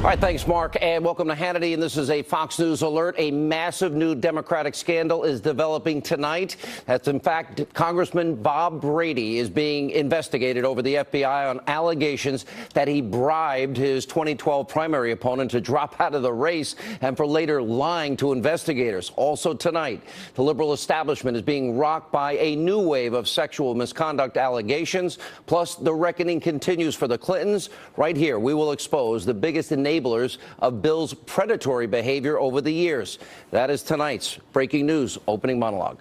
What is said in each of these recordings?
All right, thanks, Mark, and welcome to Hannity. And this is a Fox News alert. A massive new Democratic scandal is developing tonight. That's, in fact, Congressman Bob Brady is being investigated over the FBI on allegations that he bribed his 2012 primary opponent to drop out of the race and for later lying to investigators. Also tonight, the liberal establishment is being rocked by a new wave of sexual misconduct allegations. Plus, the reckoning continues for the Clintons. Right here, we will expose the biggest enablers of Bill's predatory behavior over the years. That is tonight's breaking news opening monologue.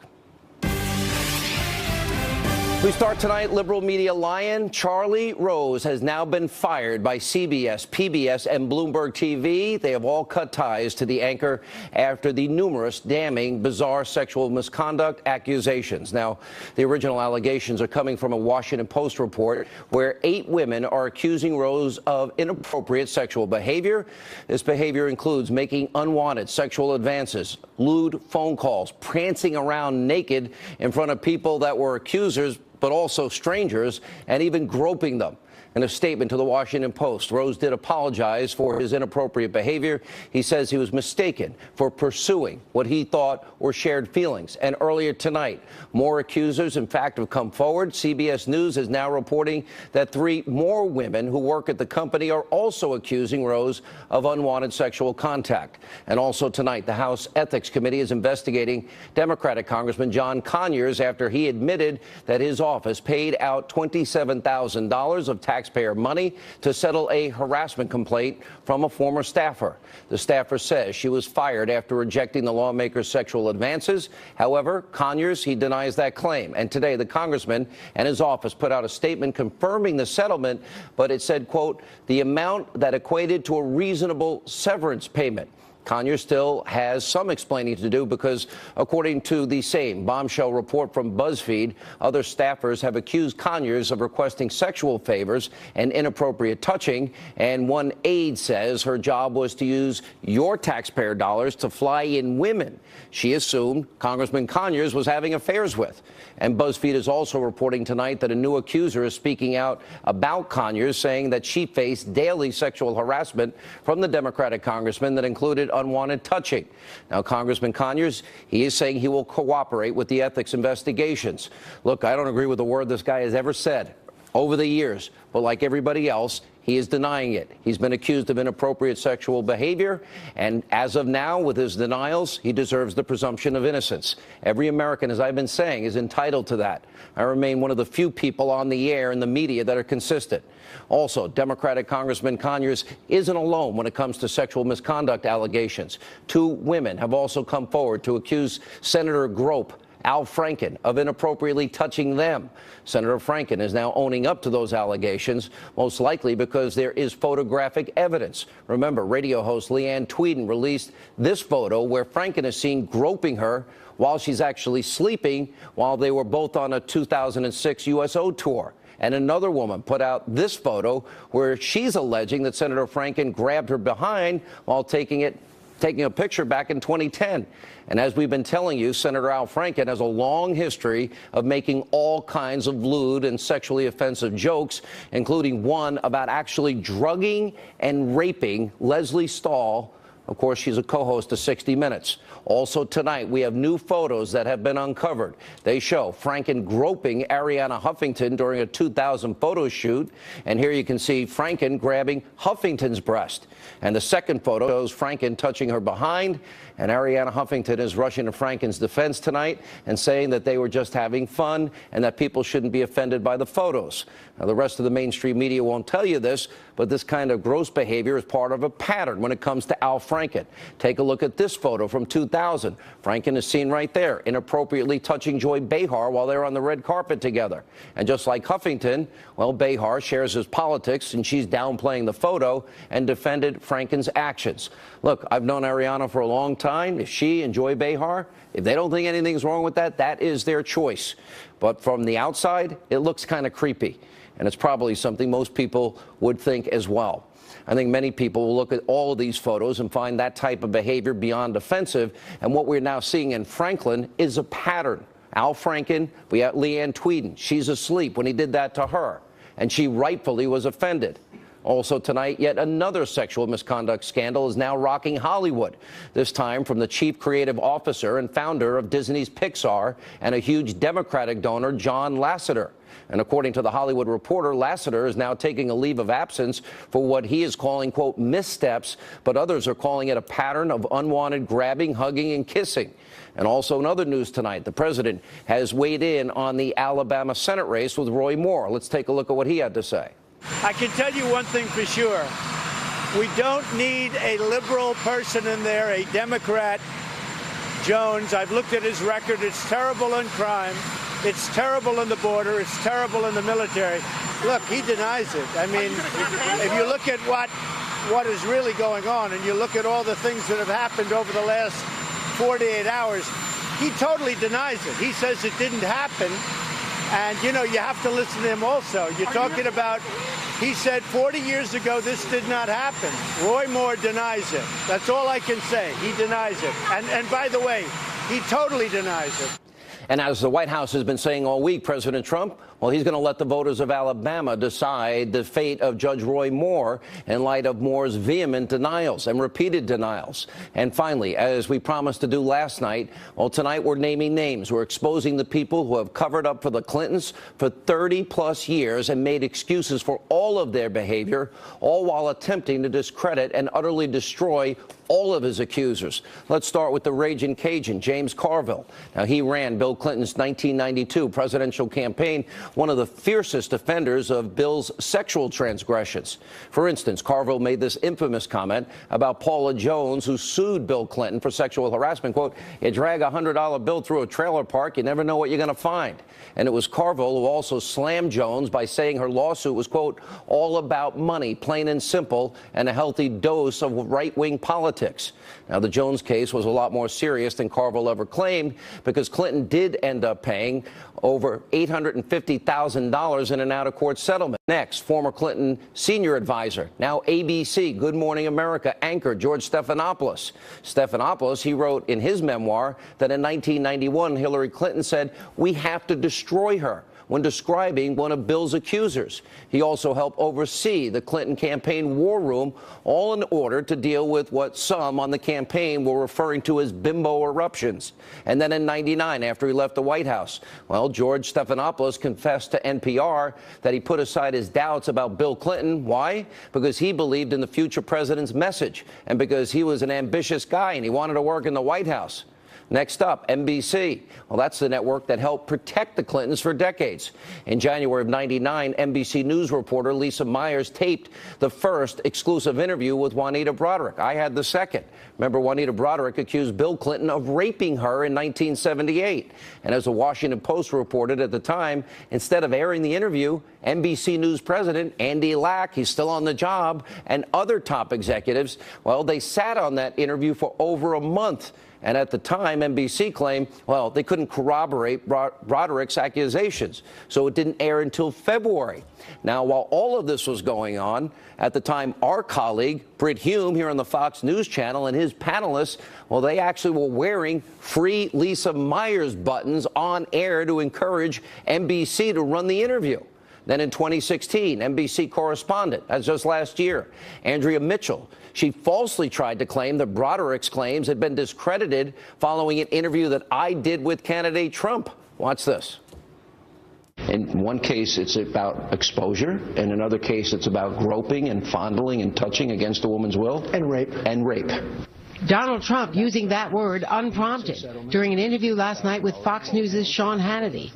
We start tonight, liberal media lion Charlie Rose has now been fired by CBS, PBS, and Bloomberg TV. They have all cut ties to the anchor after the numerous damning, bizarre sexual misconduct accusations. Now, the original allegations are coming from a Washington Post report where 8 women are accusing Rose of inappropriate sexual behavior. This behavior includes making unwanted sexual advances, lewd phone calls, prancing around naked in front of people that were accusers, but also strangers, and even groping them. In a statement to the Washington Post, Rose did apologize for his inappropriate behavior. He says he was mistaken for pursuing what he thought were shared feelings. And earlier tonight, more accusers, in fact, have come forward. CBS News is now reporting that 3 more women who work at the company are also accusing Rose of unwanted sexual contact. And also tonight, the House Ethics Committee is investigating Democratic Congressman John Conyers after he admitted that his office paid out $27,000 of taxpayer money to settle a harassment complaint from a former staffer. The staffer says she was fired after rejecting the lawmaker's sexual advances. However, Conyers, he denies that claim. And today, the congressman and his office put out a statement confirming the settlement, but it said, quote, the amount that equated to a reasonable severance payment. Conyers still has some explaining to do because, according to the same bombshell report from BuzzFeed, other staffers have accused Conyers of requesting sexual favors and inappropriate touching. And one aide says her job was to use your taxpayer dollars to fly in women she assumed Congressman Conyers was having affairs with. And BuzzFeed is also reporting tonight that a new accuser is speaking out about Conyers, saying that she faced daily sexual harassment from the Democratic congressman that included unwanted touching. Now, Congressman Conyers, he is saying he will cooperate with the ethics investigations. Look, I don't agree with a word this guy has ever said over the years, but like everybody else, he is denying it. He's been accused of inappropriate sexual behavior, and as of now, with his denials, he deserves the presumption of innocence. Every American, as I've been saying, is entitled to that. I remain one of the few people on the air in the media that are consistent. Also, Democratic Congressman Conyers isn't alone when it comes to sexual misconduct allegations. 2 women have also come forward to accuse Senator Grope, Al Franken, of inappropriately touching them. Senator Franken is now owning up to those allegations, most likely because there is photographic evidence. Remember, radio host Leanne Tweeden released this photo where Franken is seen groping her while she's actually sleeping while they were both on a 2006 USO tour. And another woman put out this photo where she's alleging that Senator Franken grabbed her behind while taking a picture back in 2010. And as we've been telling you, Senator Al Franken has a long history of making all kinds of lewd and sexually offensive jokes, including one about actually drugging and raping Leslie Stahl. Of course, she's a co-host of 60 Minutes. Also tonight, we have new photos that have been uncovered. They show Franken groping Arianna Huffington during a 2000 photo shoot. And here you can see Franken grabbing Huffington's breast. And the second photo shows Franken touching her behind. And Arianna Huffington is rushing to Franken's defense tonight and saying that they were just having fun and that people shouldn't be offended by the photos. Now, the rest of the mainstream media won't tell you this, but this kind of gross behavior is part of a pattern when it comes to Al Franken. Take a look at this photo from 2000. Franken is seen right there, inappropriately touching Joy Behar while they're on the red carpet together. And just like Huffington, well, Behar shares his politics, and she's downplaying the photo and defended Franken's actions. Look, I've known Arianna for a long time. If she and Joy Behar, if they don't think anything's wrong with that, that is their choice. But from the outside, it looks kind of creepy. And it's probably something most people would think as well. I think many people will look at all of these photos and find that type of behavior beyond offensive. And what we're now seeing in Franklin is a pattern. Al Franken, we have Leanne Tweeden. She's asleep when he did that to her, and she rightfully was offended. Also tonight, yet another sexual misconduct scandal is now rocking Hollywood, this time from the chief creative officer and founder of Disney's Pixar and a huge Democratic donor, John Lasseter. And according to The Hollywood Reporter, Lasseter is now taking a leave of absence for what he is calling, quote, missteps, but others are calling it a pattern of unwanted grabbing, hugging, and kissing. And also in other news tonight, the president has weighed in on the Alabama Senate race with Roy Moore. Let's take a look at what he had to say. I can tell you one thing for sure. We don't need a liberal person in there, a Democrat, Jones. I've looked at his record. It's terrible in crime. It's terrible in the border. It's terrible in the military. Look, he denies it. I mean, if you look at what is really going on and you look at all the things that have happened over the last 48 hours, he totally denies it. He says it didn't happen. And, you know, you have to listen to him also. You're talking about, he said 40 years ago this did not happen. Roy Moore denies it. That's all I can say. He denies it. And by the way, he totally denies it. And as the White House has been saying all week, President Trump, well, he's going to let the voters of Alabama decide the fate of Judge Roy Moore in light of Moore's vehement denials and repeated denials. And finally, as we promised to do last night, well, tonight we're naming names. We're exposing the people who have covered up for the Clintons for 30-plus years and made excuses for all of their behavior, all while attempting to discredit and utterly destroy all of his accusers. Let's start with the raging Cajun, James Carville. Now, he ran Bill Clinton's 1992 presidential campaign, one of the fiercest defenders of Bill's sexual transgressions. For instance, Carville made this infamous comment about Paula Jones, who sued Bill Clinton for sexual harassment. Quote, you drag a $100 bill through a trailer park, you never know what you're going to find. And it was Carville who also slammed Jones by saying her lawsuit was, quote, all about money, plain and simple, and a healthy dose of right-wing politics. Now, the Jones case was a lot more serious than Carville ever claimed, because Clinton did end up paying over $850,000 in an out-of-court settlement. Next, former Clinton senior advisor, now ABC, Good Morning America anchor George Stephanopoulos. Stephanopoulos, he wrote in his memoir that in 1991, Hillary Clinton said, we have to destroy her, when describing one of Bill's accusers. He also helped oversee the Clinton campaign war room, all in order to deal with what some on the campaign were referring to as bimbo eruptions. And then in '99, after he left the White House, well, George Stephanopoulos confessed to NPR that he put aside his doubts about Bill Clinton. Why? Because he believed in the future president's message, and because he was an ambitious guy and he wanted to work in the White House. Next up, NBC. Well, that's the network that helped protect the Clintons for decades. In January of '99, NBC News reporter Lisa Myers taped the first exclusive interview with Juanita Broaddrick. I had the second. Remember, Juanita Broaddrick accused Bill Clinton of raping her in 1978. And as the Washington Post reported at the time, instead of airing the interview, NBC News president Andy Lack, he's still on the job, and other top executives, well, they sat on that interview for over a month. And at the time, NBC claimed, well, they couldn't corroborate Broaddrick's accusations, so it didn't air until February. Now, while all of this was going on, at the time, our colleague, Brit Hume, here on the Fox News Channel, and his panelists, well, they actually were wearing free Lisa Myers buttons on air to encourage NBC to run the interview. Then in 2016, NBC correspondent, that's just last year, Andrea Mitchell, she falsely tried to claim that Broaddrick's claims had been discredited following an interview that I did with candidate Trump. Watch this. In one case, it's about exposure. In another case, it's about groping and fondling and touching against a woman's will. And rape. And rape. Donald Trump using that word unprompted during an interview last night with Fox News' Sean Hannity,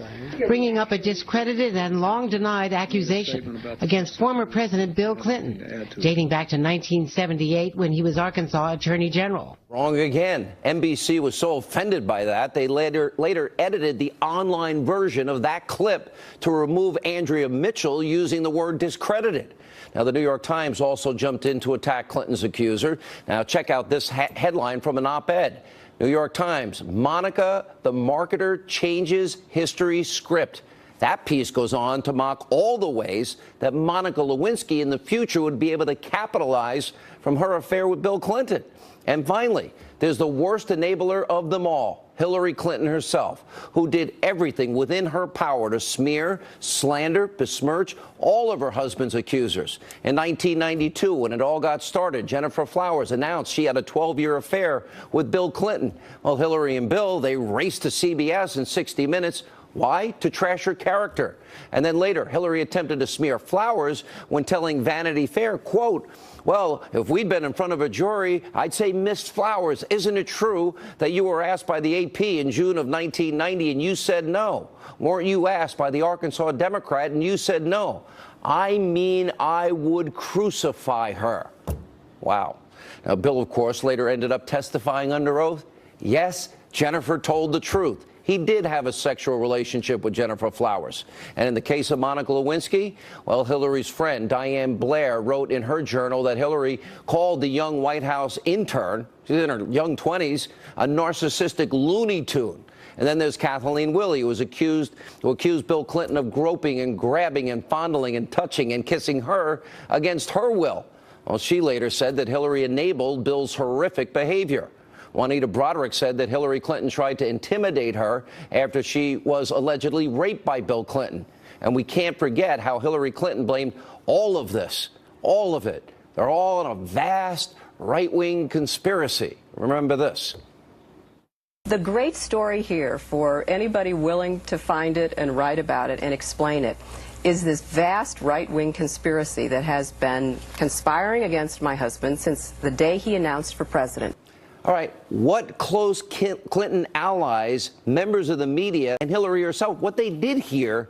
bringing up a discredited and long-denied accusation against former President Bill Clinton, dating back to 1978 when he was Arkansas Attorney General. Wrong again. NBC was so offended by that, they later edited the online version of that clip to remove Andrea Mitchell using the word discredited. Now, the New York Times also jumped in to attack Clinton's accuser. Now, check out this headline from an op-ed. New York Times, Monica, the marketer, changes history script. That piece goes on to mock all the ways that Monica Lewinsky in the future would be able to capitalize from her affair with Bill Clinton. And finally, there's the worst enabler of them all, Hillary Clinton herself, who did everything within her power to smear, slander, besmirch all of her husband's accusers. In 1992, when it all got started, Jennifer Flowers announced she had a 12-year affair with Bill Clinton. Well, Hillary and Bill, they raced to CBS in 60 Minutes. Why? To trash her character. And then later, Hillary attempted to smear Flowers when telling Vanity Fair, quote, well, if we'd been in front of a jury, I'd say, Miss Flowers, isn't it true that you were asked by the AP in June of 1990 and you said no? Weren't you asked by the Arkansas Democrat and you said no? I mean, I would crucify her. Wow. Now, Bill, of course, later ended up testifying under oath. Yes, Jennifer told the truth. He did have a sexual relationship with Jennifer Flowers. And in the case of Monica Lewinsky, well, Hillary's friend, Diane Blair, wrote in her journal that Hillary called the young White House intern, she's in her young 20s, a narcissistic Looney Tune. And then there's Kathleen Willey, who accused Bill Clinton of groping and grabbing and fondling and touching and kissing her against her will. Well, she later said that Hillary enabled Bill's horrific behavior. Juanita Broderick said that Hillary Clinton tried to intimidate her after she was allegedly raped by Bill Clinton. And we can't forget how Hillary Clinton blamed all of this, all of it. They're all in a vast right-wing conspiracy. Remember this. The great story here for anybody willing to find it and write about it and explain it is this vast right-wing conspiracy that has been conspiring against my husband since the day he announced for president. All right, what close Clinton allies, members of the media, and Hillary herself, what they did here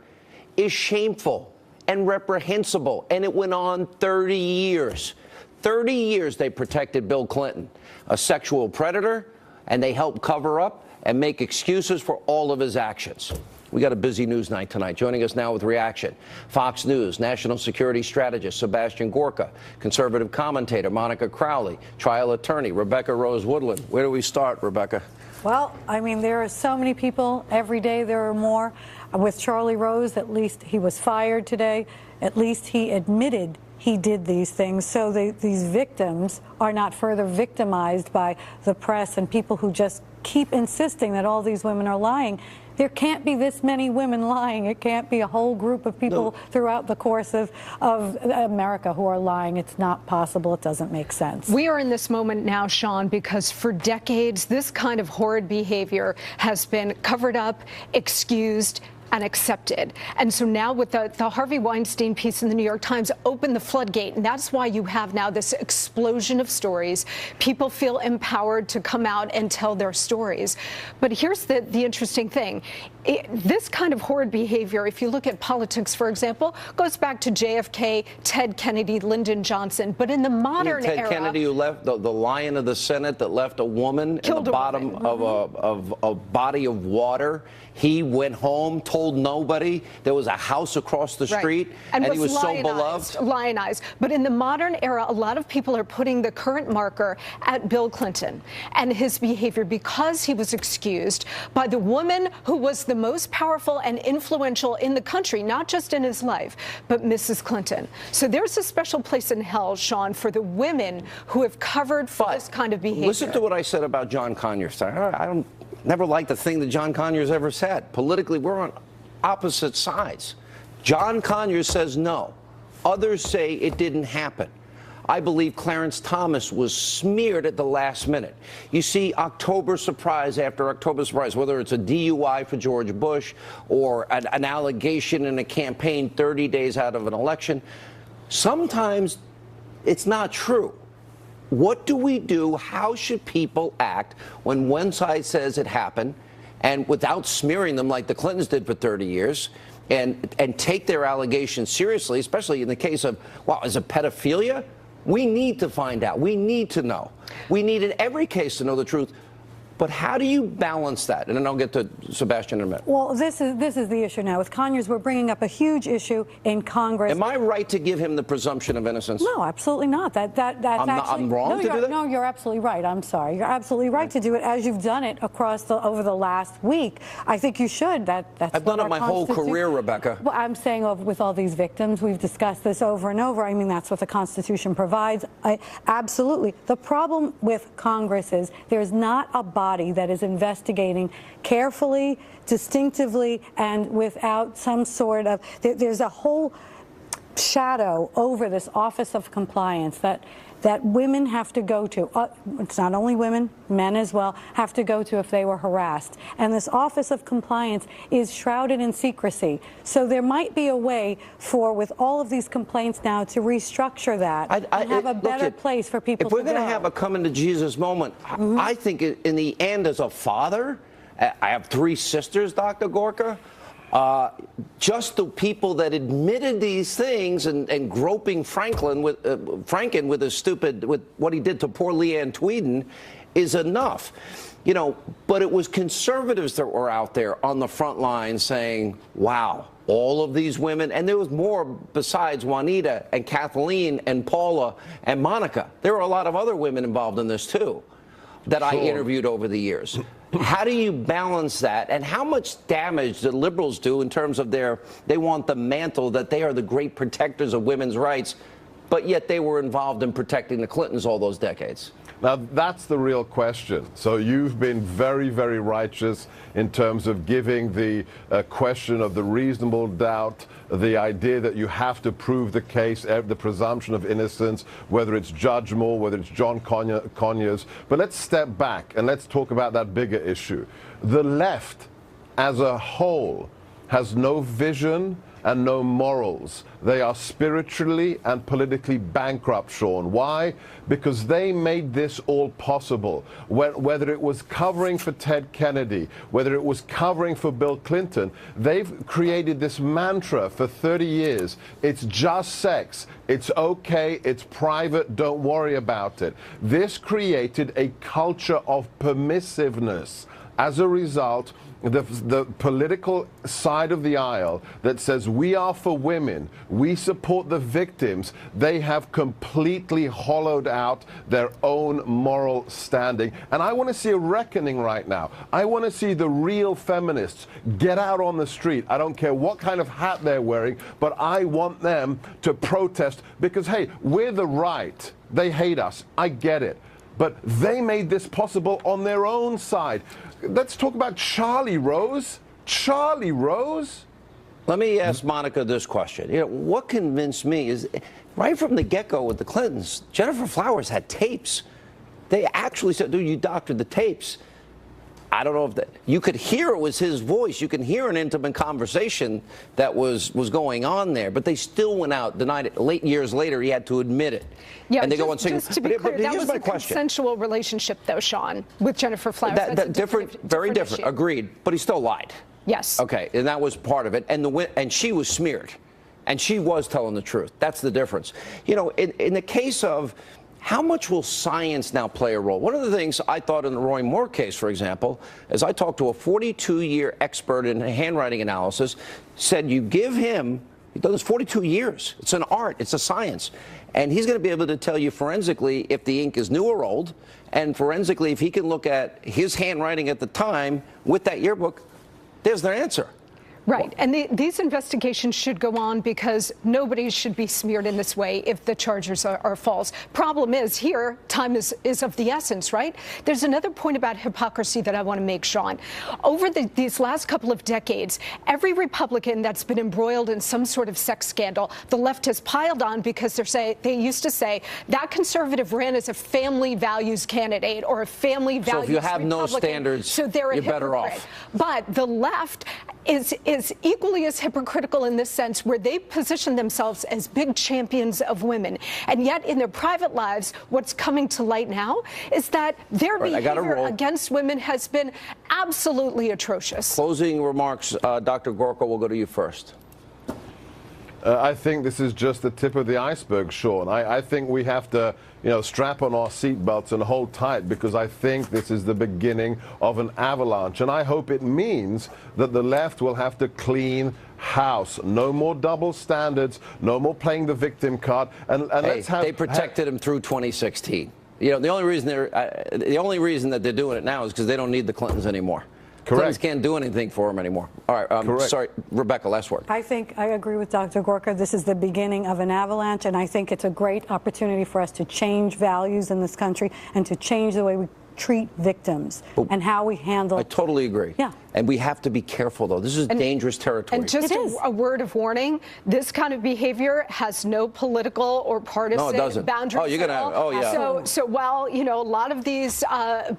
is shameful and reprehensible, and it went on 30 years. 30 years they protected Bill Clinton, a sexual predator, and they helped cover up and make excuses for all of his actions. We got a busy news night tonight. Joining us now with reaction, Fox News national security strategist Sebastian Gorka, conservative commentator Monica Crowley, trial attorney Rebecca Rose Woodland. Where do we start, Rebecca? Well, I mean, there are so many people. Every day there are more. With Charlie Rose, at least he was fired today. At least he admitted he did these things. So these victims are not further victimized by the press and people who just keep insisting that all these women are lying. There can't be this many women lying. It can't be a whole group of people throughout the course of America who are lying. It's not possible. It doesn't make sense. We are in this moment now, Sean, because for decades, this kind of horrid behavior has been covered up, excused, and accepted. And so now with the Harvey Weinstein piece in the New York Times opened the floodgate. And that's why you have now this explosion of stories. People feel empowered to come out and tell their stories. But here's the interesting thing. This kind of horrid behavior, if you look at politics, for example, goes back to JFK, Ted Kennedy, Lyndon Johnson. But in the modern era... Ted Kennedy, who left the lion of the Senate that left a woman in the bottom of a body of water. He went home, told nobody. There was a house across the street, and he was so beloved. Lionized. But in the modern era, a lot of people are putting the current marker at Bill Clinton and his behavior because he was excused by the woman who was the most powerful and influential in the country, not just in his life, but Mrs. Clinton. So there's a special place in hell, Sean, for the women who have covered for this kind of behavior. Listen to what I said about John Conyers. I never liked the thing that John Conyers ever said. Politically, we're on opposite sides. John Conyers says no. Others say it didn't happen. I believe Clarence Thomas was smeared at the last minute. You see October surprise after October surprise, whether it's a DUI for George Bush or an allegation in a campaign 30 days out of an election. Sometimes it's not true. What do we do? How should people act when one side says it happened and without smearing them like the Clintons did for 30 years and take their allegations seriously, especially in the case of, well, is it pedophilia? We need to find out. We need to know. We need in every case to know the truth. But how do you balance that? And then I'll get to Sebastian in a minute. Well, this is the issue now. With Conyers, we're bringing up a huge issue in Congress. Am I right to give him the presumption of innocence? No, absolutely not. I'm wrong to do that? No, you're absolutely right. I'm sorry. You're absolutely right to do it as you've done it over the last week. I think you should. I've done it my whole career, Rebecca. Well, I'm saying with all these victims, we've discussed this over and over. I mean, that's what the Constitution provides. Absolutely. The problem with Congress is there's not a body that is investigating carefully, distinctively, and without some sort of, there's a whole shadow over this Office of Compliance that women have to go to. It's not only women, men as well, have to go to if they were harassed. And this Office of Compliance is shrouded in secrecy. So there might be a way with all of these complaints now to restructure that and have a better place for people to go. If we're going to have a coming to Jesus moment, I think in the end, as a father, I have 3 sisters, Dr. Gorka. Just the people that admitted these things and groping Franken with his with what he did to poor Leanne Tweeden is enough. You know, but it was conservatives that were out there on the front line saying, wow, all of these women, and there was more besides Juanita and Kathleen and Paula and Monica. There were a lot of other women involved in this too that I interviewed over the years. How do you balance that? And how much damage do liberals do in terms of they want the mantle that they are the great protectors of women's rights, but yet they were involved in protecting the Clintons all those decades? Now, that's the real question. So you've been very, very righteous in terms of giving the question of the reasonable doubt, the idea that you have to prove the case, the presumption of innocence, whether it's Judge Moore, whether it's John Conyers. But let's step back and let's talk about that bigger issue. The left as a whole has no vision and no morals. They are spiritually and politically bankrupt, Sean. Why? Because they made this all possible. Whether it was covering for Ted Kennedy, whether it was covering for Bill Clinton, they've created this mantra for 30 years. It's just sex. It's okay. It's private. Don't worry about it. This created a culture of permissiveness. As a result, the political side of the aisle that says we are for women, we support the victims, they have completely hollowed out their own moral standing. And I want to see a reckoning right now. I want to see the real feminists get out on the street. I don't care what kind of hat they're wearing, but I want them to protest because, hey, we're the right. They hate us. I get it. But they made this possible on their own side. Let's talk about Charlie Rose. Charlie Rose? Let me ask Monica this question. You know, what convinced me is right from the get-go with the Clintons, Jennifer Flowers had tapes. They actually said, dude, you doctored the tapes. I don't know if that, you could hear it was his voice. You can hear an intimate conversation that was going on there, but they still went out, denied it. Years later, he had to admit it. Yeah, and they go on singing. Just to be clear, that was a consensual relationship, though, Sean, with Jennifer Flowers. Very different. Agreed. But he still lied. Yes. Okay, and that was part of it. And she was smeared, and she was telling the truth. That's the difference. You know, in the case of how much will science now play a role? One of the things I thought in the Roy Moore case, for example, is I talked to a 42-year expert in handwriting analysis, said you give him, he's done this 42 years. It's an art. It's a science. And he's going to be able to tell you forensically if the ink is new or old, and forensically if he can look at his handwriting at the time with that yearbook, there's their answer. Right. And these investigations should go on because nobody should be smeared in this way if the charges are false. Problem is here, time is of the essence, right? There's another point about hypocrisy that I want to make, Sean. Over these last couple of decades, every Republican that's been embroiled in some sort of sex scandal, the left has piled on because they used to say that conservative ran as a family values candidate or a family values So if you have Republican, no standards, so they're you're better off. But the left is equally as hypocritical in this sense, where they position themselves as big champions of women. And yet in their private lives, what's coming to light now is that their behavior against women has been absolutely atrocious. Closing remarks, Dr. Gorka, we'll go to you first. I think this is just the tip of the iceberg, Sean. I think we have to, strap on our seatbelts and hold tight, because I think this is the beginning of an avalanche. And I hope it means that the left will have to clean house. No more double standards. No more playing the victim card. And let's have. They protected him through 2016. The only reason that they're doing it now is because they don't need the Clintons anymore. Correct. Clintons can't do anything for him anymore. All right. Sorry, Rebecca, last word. I think I agree with Dr. Gorka. This is the beginning of an avalanche, and I think it's a great opportunity for us to change values in this country and to change the way we treat victims and how we handle. I totally agree. Yeah. And we have to be careful, though. This is dangerous territory. And just a word of warning: this kind of behavior has no political or partisan boundaries. Oh, you're gonna have. Oh, yeah. So while a lot of these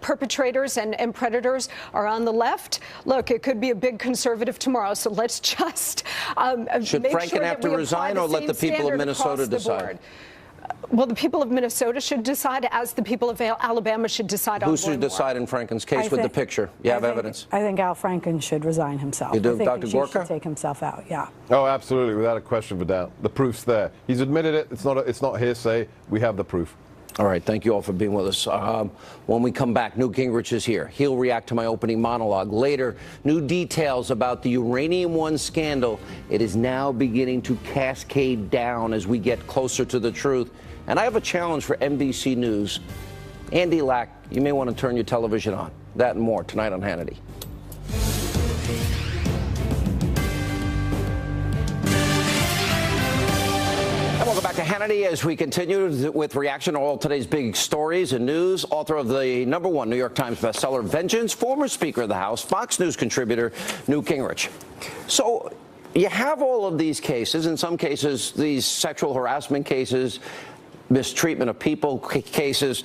perpetrators and predators are on the left, look, it could be a big conservative tomorrow. So let's just should make Franken sure have that to resign, or let the people of Minnesota decide? Well, the people of Minnesota should decide, as the people of Alabama should decide on Who should decide in Franken's case with the picture? You have evidence? I think Al Franken should resign himself. You do, I think Dr. Gorka? He should take himself out, yeah. Oh, absolutely, without a question of a doubt. The proof's there. He's admitted it. It's not hearsay. We have the proof. All right, thank you all for being with us. When we come back, Newt Gingrich is here. He'll react to my opening monologue. Later, new details about the Uranium One scandal. It is now beginning to cascade down as we get closer to the truth. And I have a challenge for NBC News. Andy Lack, you may want to turn your television on. That and more tonight on Hannity. Welcome back to Hannity as we continue with reaction to all today's big stories and news. Author of the #1 New York Times bestseller, Vengeance, former Speaker of the House, Fox News contributor, Newt Gingrich. So you have all of these cases, in some cases, these sexual harassment cases, mistreatment of people cases,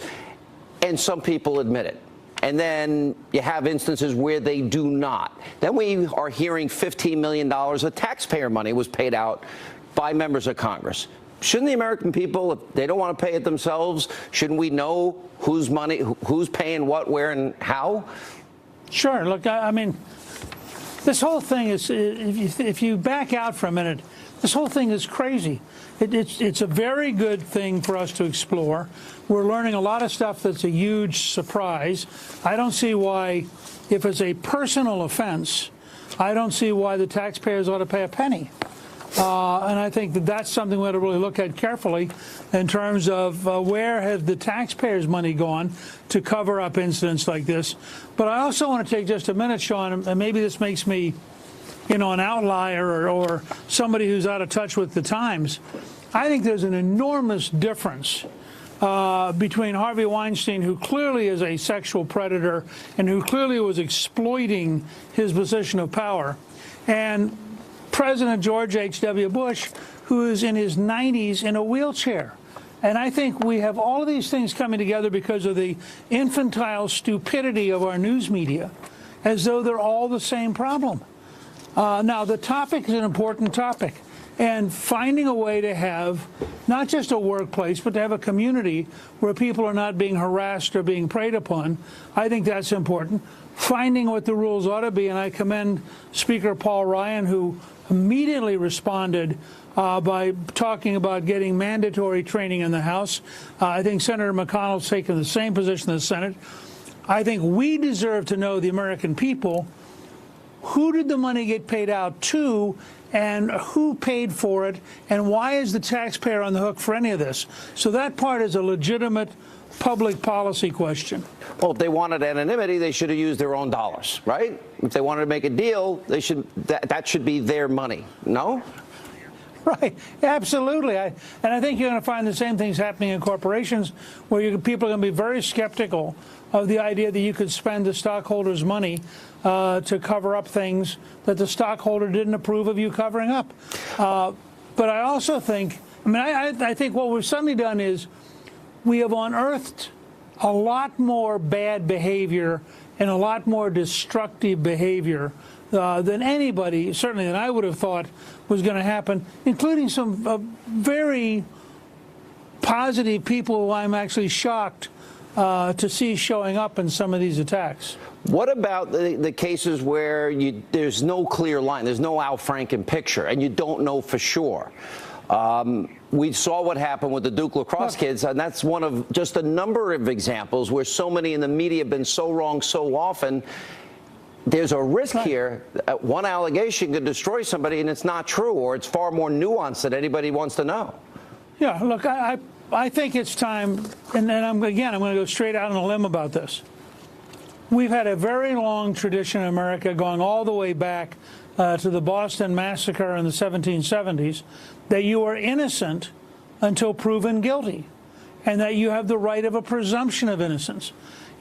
and some people admit it. And then you have instances where they do not. Then we are hearing $15 million of taxpayer money was paid out by members of Congress. Shouldn't the American people, if they don't want to pay it themselves, shouldn't we know whose money, who's paying what, where, and how? Sure. Look, I mean, this whole thing is, if you back out for a minute, this whole thing is crazy. It's a very good thing for us to explore. We're learning a lot of stuff that's a huge surprise. I don't see why, if it's a personal offense, I don't see why the taxpayers ought to pay a penny. And I think that that's something we ought to really look at carefully in terms of where has the taxpayers' money gone to cover up incidents like this. But I also want to take just a minute, Sean, and maybe this makes me, an outlier or somebody who's out of touch with the times. I think there's an enormous difference between Harvey Weinstein, who clearly is a sexual predator and who clearly was exploiting his position of power, and President George H.W. Bush, who is in his 90s in a wheelchair. And I think we have all of these things coming together because of the infantile stupidity of our news media, as though they're all the same problem. Now, the topic is an important topic. And finding a way to have not just a workplace, but to have a community where people are not being harassed or being preyed upon, I think that's important. Finding what the rules ought to be, and I commend Speaker Paul Ryan, who immediately responded by talking about getting mandatory training in the House. I think Senator McConnell's taken the same position in the Senate. I think we deserve to know, the American people, who did the money get paid out to, and who paid for it, and why is the taxpayer on the hook for any of this? So that part is a legitimate public policy question. Well, if they wanted anonymity, they should have used their own dollars, right? If they wanted to make a deal, they should that should be their money, no? Right, absolutely. And I think you're going to find the same things happening in corporations, where people are going to be very skeptical of the idea that you could spend the stockholders' money to cover up things that the stockholder didn't approve of you covering up. But I also think, I think what we've suddenly done is we have unearthed a lot more bad behavior and a lot more destructive behavior than anybody, certainly than I would have thought was going to happen, including some very positive people who I'm actually shocked to see showing up in some of these attacks. What about the cases where there's no clear line, there's no Al Franken picture, and you don't know for sure? We saw what happened with the Duke lacrosse kids, and that's one of just a number of examples where so many in the media have been so wrong so often. There's a risk here that one allegation could destroy somebody, and it's not true, or it's far more nuanced than anybody wants to know. Yeah, look, I think it's time, and then I'm going to go straight out on a limb about this. We've had a very long tradition in America, going all the way back to the Boston Massacre in the 1770s, that you are innocent until proven guilty, and that you have the right of a presumption of innocence.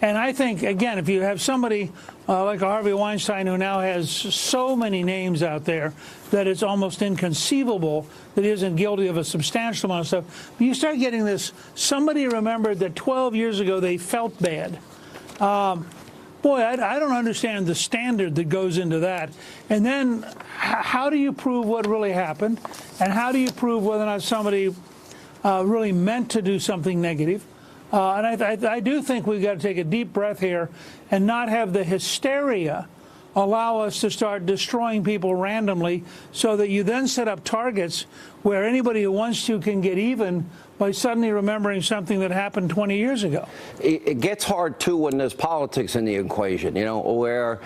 And I think, again, if you have somebody like Harvey Weinstein, who now has so many names out there that it's almost inconceivable that he isn't guilty of a substantial amount of stuff, you start getting this, somebody remembered that 12 years ago they felt bad. Boy, I don't understand the standard that goes into that. And then how do you prove what really happened? And how do you prove whether or not somebody really meant to do something negative? And I do think we've got to take a deep breath here and not have the hysteria allow us to start destroying people randomly, so that you then set up targets where anybody who wants to can get even by suddenly remembering something that happened 20 years ago. It gets hard, too, when there's politics in the equation, where,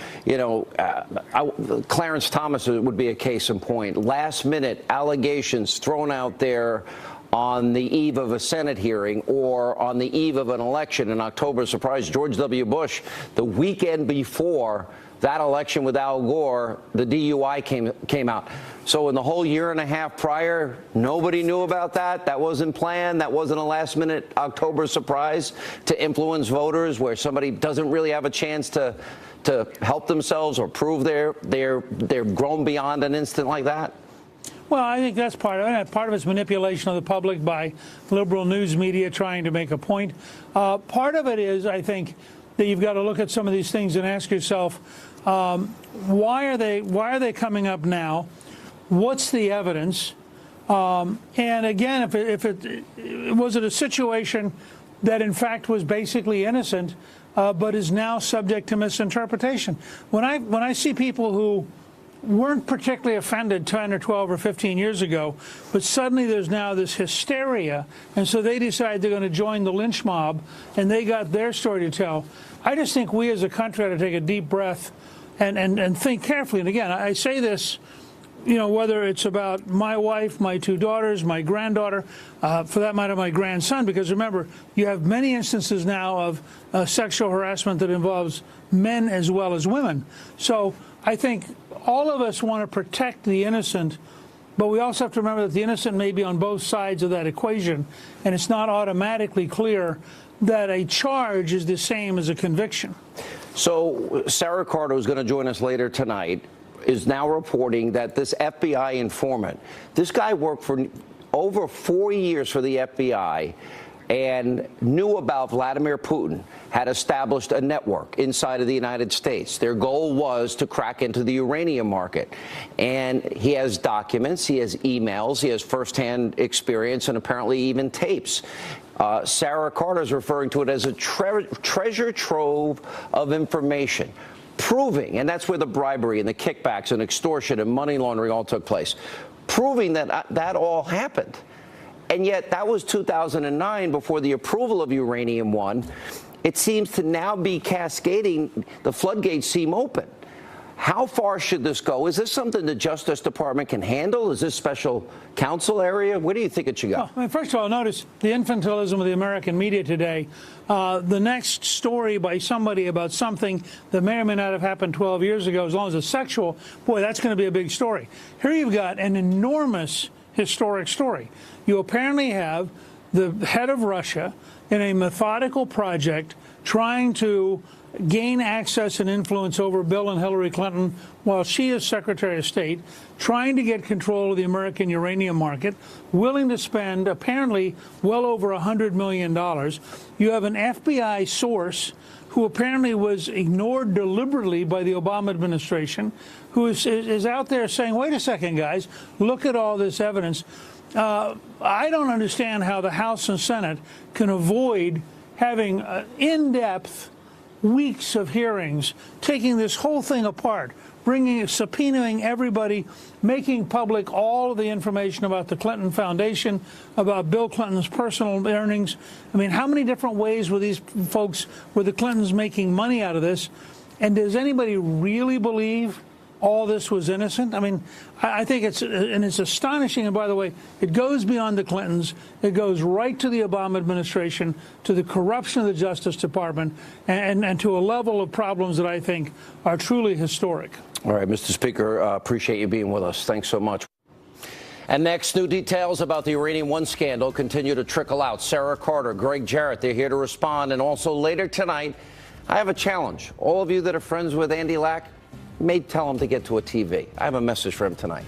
Clarence Thomas would be a case in point. Last-minute allegations thrown out there on the eve of a Senate hearing or on the eve of an election. In October, surprise, George W. Bush, the weekend before that election with Al Gore, the DUI came out. So in the whole year and a half prior, nobody knew about that. That wasn't planned. That wasn't a last-minute October surprise to influence voters, where somebody doesn't really have a chance to help themselves or prove they're grown beyond an instant like that. Well, I think that's part of it. Part of it's manipulation of the public by liberal news media trying to make a point. Part of it is, I think, that you've got to look at some of these things and ask yourself, why are they coming up now? What's the evidence? And again, was it a situation that in fact was basically innocent, but is now subject to misinterpretation? When I see people who weren't particularly offended 10 or 12 or 15 years ago, but suddenly there's now this hysteria, and so they decide they're going to join the lynch mob, and they got their story to tell. I just think we as a country ought to take a deep breath and think carefully. And again, I say this, whether it's about my wife, my two daughters, my granddaughter, for that matter, my grandson, because remember, you have many instances now of sexual harassment that involves men as well as women. So I think all of us want to protect the innocent, but we also have to remember that the innocent may be on both sides of that equation, and it's not automatically clear that a charge is the same as a conviction. So Sara Carter, who's going to join us later tonight, is now reporting that this FBI informant, this guy worked for over 4 years for the FBI and knew about Vladimir Putin, had established a network inside of the United States. Their goal was to crack into the uranium market. And he has documents, he has emails, he has firsthand experience, and apparently even tapes. Sara Carter is referring to it as a treasure trove of information, proving, and that's where the bribery and the kickbacks and extortion and money laundering all took place, proving that that all happened. And yet that was 2009 before the approval of Uranium One. It seems to now be cascading. The floodgates seem open. How far should this go? Is this something the Justice Department can handle? Is this special counsel area? Where do you think it should go? Well, I mean, first of all, notice the infantilism of the American media today. The next story by somebody about something that may or may not have happened 12 years ago, as long as it's sexual, boy, that's going to be a big story. Here you've got an enormous historic story. You apparently have the head of Russia in a methodical project trying to gain access and influence over Bill and Hillary Clinton while she is Secretary of State, trying to get control of the American uranium market, willing to spend apparently well over $100 million. You have an FBI source who apparently was ignored deliberately by the Obama administration, who is out there saying, wait a second, guys, look at all this evidence. I don't understand how the House and Senate can avoid having in-depth weeks of hearings, taking this whole thing apart, subpoenaing everybody, making public all of the information about the Clinton Foundation, about Bill Clinton's personal earnings. I mean, how many different ways were the Clintons making money out of this? And does anybody really believe all this was innocent? I mean, I think it's astonishing. And by the way, it goes beyond the Clintons. It goes right to the Obama administration, to the corruption of the Justice Department, and to a level of problems that I think are truly historic. All right, Mr. Speaker, appreciate you being with us. Thanks so much. And next, new details about the Uranium One scandal continue to trickle out. Sara Carter, Greg Jarrett, they're here to respond. And also later tonight, I have a challenge. All of you that are friends with Andy Lack, may tell him to get to a TV. I have a message for him tonight.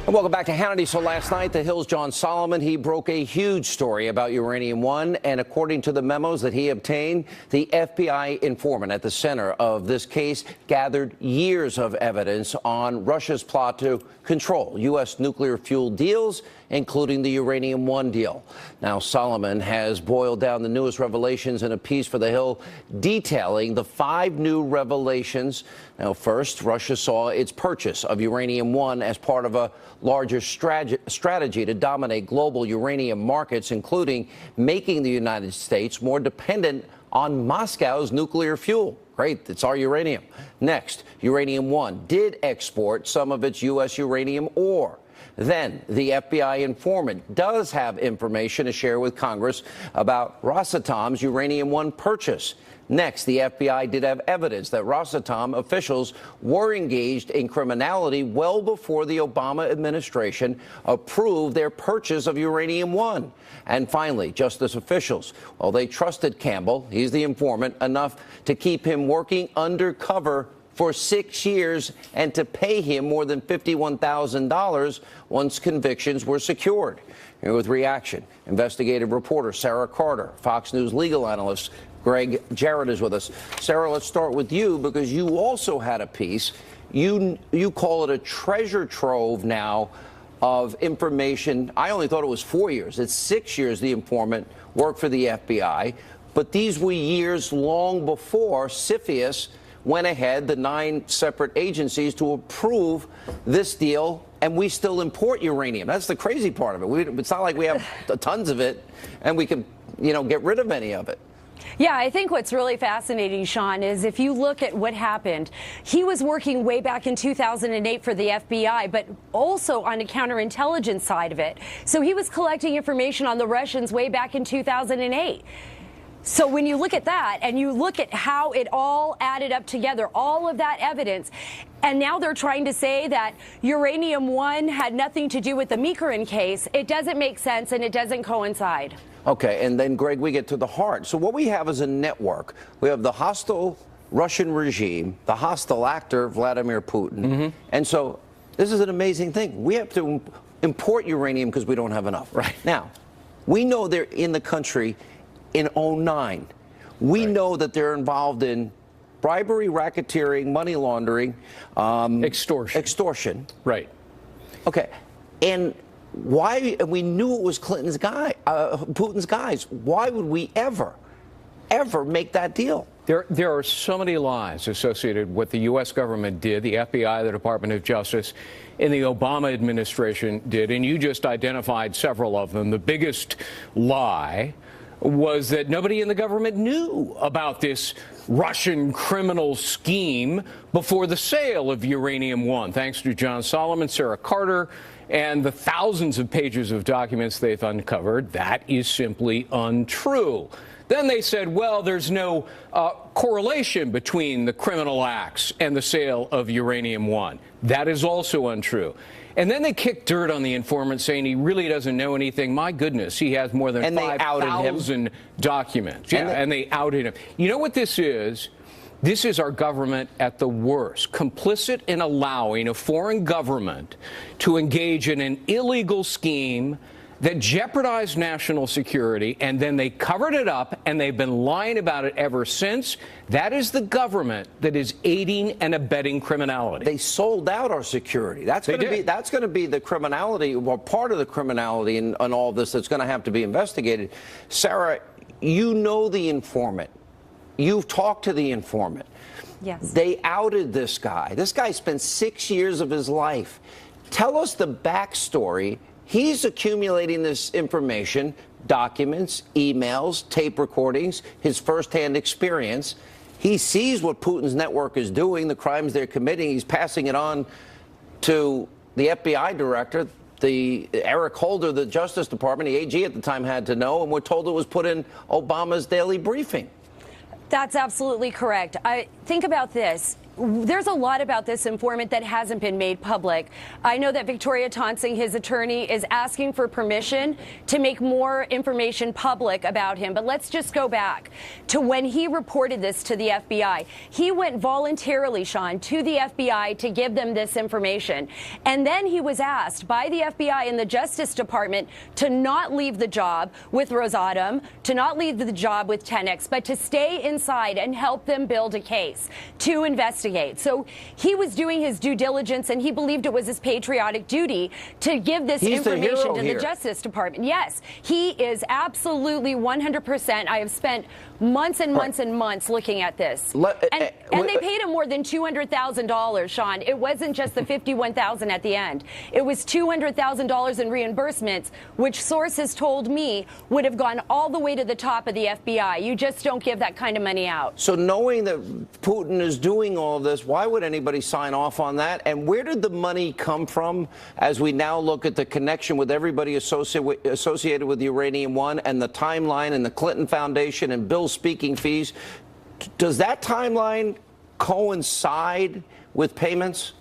And welcome back to Hannity. So last night, The Hill's John Solomon, he broke a huge story about Uranium One. And according to the memos that he obtained, the FBI informant at the center of this case gathered years of evidence on Russia's plot to control U.S. nuclear fuel deals, including the Uranium One deal. Now, Solomon has boiled down the newest revelations in a piece for The Hill detailing the 5 new revelations. Now, first, Russia saw its purchase of Uranium One as part of a larger strategy to dominate global uranium markets, including making the United States more dependent on Moscow's nuclear fuel. Great, it's our uranium. Next, Uranium One did export some of its U.S. uranium ore. Then, the FBI informant does have information to share with Congress about Rosatom's Uranium One purchase. Next, the FBI did have evidence that Rosatom officials were engaged in criminality well before the Obama administration approved their purchase of Uranium One. And finally, Justice officials, well, they trusted Campbell, he's the informant, enough to keep him working undercover for 6 years and to pay him more than $51,000 once convictions were secured. Here with reaction, investigative reporter Sara Carter, Fox News legal analyst Greg Jarrett is with us. Sara, let's start with you because you also had a piece. You call it a treasure trove now of information. I only thought it was 4 years. It's 6 years the informant worked for the FBI. But these were years long before CFIUS went ahead, the 9 separate agencies, to approve this deal, and we still import uranium. That's the crazy part of it. It's not like we have tons of it, and we can, get rid of any of it. Yeah, I think what's really fascinating, Sean, is if you look at what happened, he was working way back in 2008 for the FBI, but also on the counterintelligence side of it. So he was collecting information on the Russians way back in 2008. So when you look at that and you look at how it all added up together, all of that evidence, and now they're trying to say that Uranium One had nothing to do with the Megyn case, it doesn't make sense and it doesn't coincide. Okay, and then, Greg, we get to the heart. So what we have is a network. We have the hostile Russian regime, the hostile actor, Vladimir Putin. And so this is an amazing thing. We have to import uranium because we don't have enough. Right. Now, we know they're in the country in 2009. We know that they're involved in bribery, racketeering, money laundering. Extortion. Right. Okay. And why, and we knew it was Putin's guys. Why would we ever make that deal? There are so many lies associated with what the U.S. government did, the FBI, the Department of Justice, and the Obama administration did, and you just identified several of them. The biggest lie was that nobody in the government knew about this Russian criminal scheme before the sale of Uranium One, thanks to John Solomon, Sara Carter, and the thousands of pages of documents they've uncovered. That is simply untrue. Then they said, well, there's no correlation between the criminal acts and the sale of Uranium One. That is also untrue. And then they kicked dirt on the informant, saying he really doesn't know anything. My goodness, he has more than 5,000 documents. Yeah, and they outed him. You know what this is? This is our government at the worst, complicit in allowing a foreign government to engage in an illegal scheme that jeopardized national security, and then they covered it up, and they've been lying about it ever since. That is the government that is aiding and abetting criminality. They sold out our security. That's going to be the criminality, or part of the criminality in all this that's going to have to be investigated. Sara, you know the informant. You've talked to the informant. Yes. They outed this guy. This guy spent 6 years of his life. Tell us the backstory. He's accumulating this information, documents, emails, tape recordings, his firsthand experience. He sees what Putin's network is doing, the crimes they're committing. He's passing it on to the FBI director, Eric Holder, the Justice Department, the AG at the time had to know, and we're told it was put in Obama's daily briefing. That's absolutely correct. Think about this. There's a lot about this informant that hasn't been made public. I know that Victoria Tonsing, his attorney, is asking for permission to make more information public about him. But let's just go back to when he reported this to the FBI. He went voluntarily, Sean, to the FBI to give them this information. And then he was asked by the FBI and the Justice Department to not leave the job with Rosatom, to not leave the job with 10X, but to stay inside and help them build a case to investigate. So he was doing his due diligence, and he believed it was his patriotic duty to give this information to the Justice Department. Yes, he is absolutely 100%. I have spent months and months and months looking at this. And they paid him more than $200,000, Sean. It wasn't just the $51,000 at the end. It was $200,000 in reimbursements, which sources told me would have gone all the way to the top of the FBI. You just don't give that kind of money out. So knowing that Putin is doing all of this, why would anybody sign off on that? And where did the money come from as we now look at the connection with everybody associated with the Uranium One and the timeline and the Clinton Foundation and Bill's speaking fees? Does that timeline coincide with payments?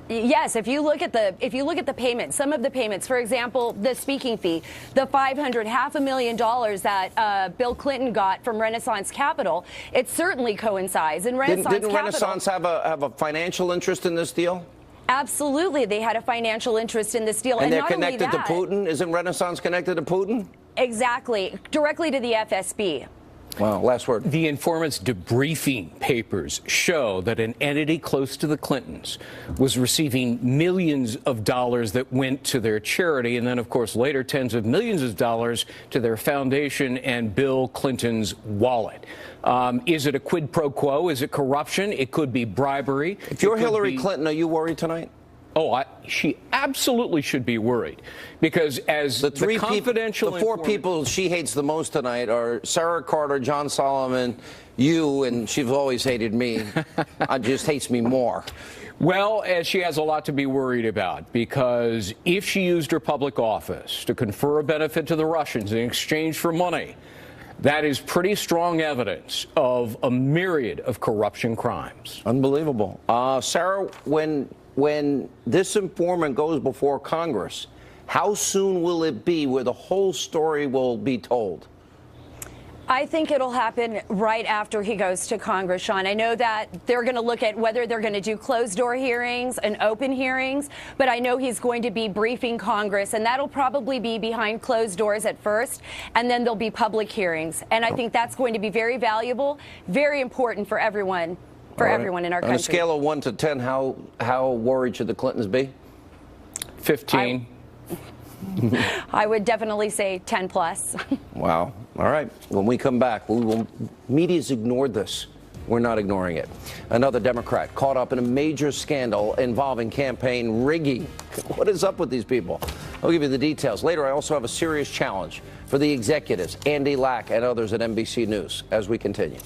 Yes, if you look at the payments, some of the payments, for example, the speaking fee, the $500,000 that Bill Clinton got from Renaissance Capital, it certainly coincides. And Didn't Renaissance have a financial interest in this deal? Absolutely, they had a financial interest in this deal, and they're not connected only that, to Putin. Isn't Renaissance connected to Putin? Exactly, directly to the FSB. Wow, last word. The informant's debriefing papers show that an entity close to the Clintons was receiving millions of dollars that went to their charity, and then, of course, later tens of millions of dollars to their foundation and Bill Clinton's wallet. Is it a quid pro quo? Is it corruption? It could be bribery. If you're Hillary Clinton, are you worried tonight? Oh, she absolutely should be worried, because as the four people she hates the most tonight are Sarah Carter, John Solomon, you, and she's always hated me. Just hates me more. Well, she has a lot to be worried about, because if she used her public office to confer a benefit to the Russians in exchange for money, that is pretty strong evidence of a myriad of corruption crimes. Unbelievable. Sara, when this informant goes before Congress, how soon will it be where the whole story will be told? I think it'll happen right after he goes to Congress, Sean. I know that they're going to look at whether they're going to do closed-door hearings and open hearings, but I know he's going to be briefing Congress, and that'll probably be behind closed doors at first, and then there'll be public hearings. And I think that's going to be very valuable, very important for everyone. Everyone in our country. On a scale of 1 to 10, how worried should the Clintons be? 15. I would definitely say 10 plus. Wow. All right. When we come back, media's ignored this. We're not ignoring it. Another Democrat caught up in a major scandal involving campaign rigging. What is up with these people? I'll give you the details. Later, I also have a serious challenge for the executives, Andy Lack and others at NBC News, as we continue.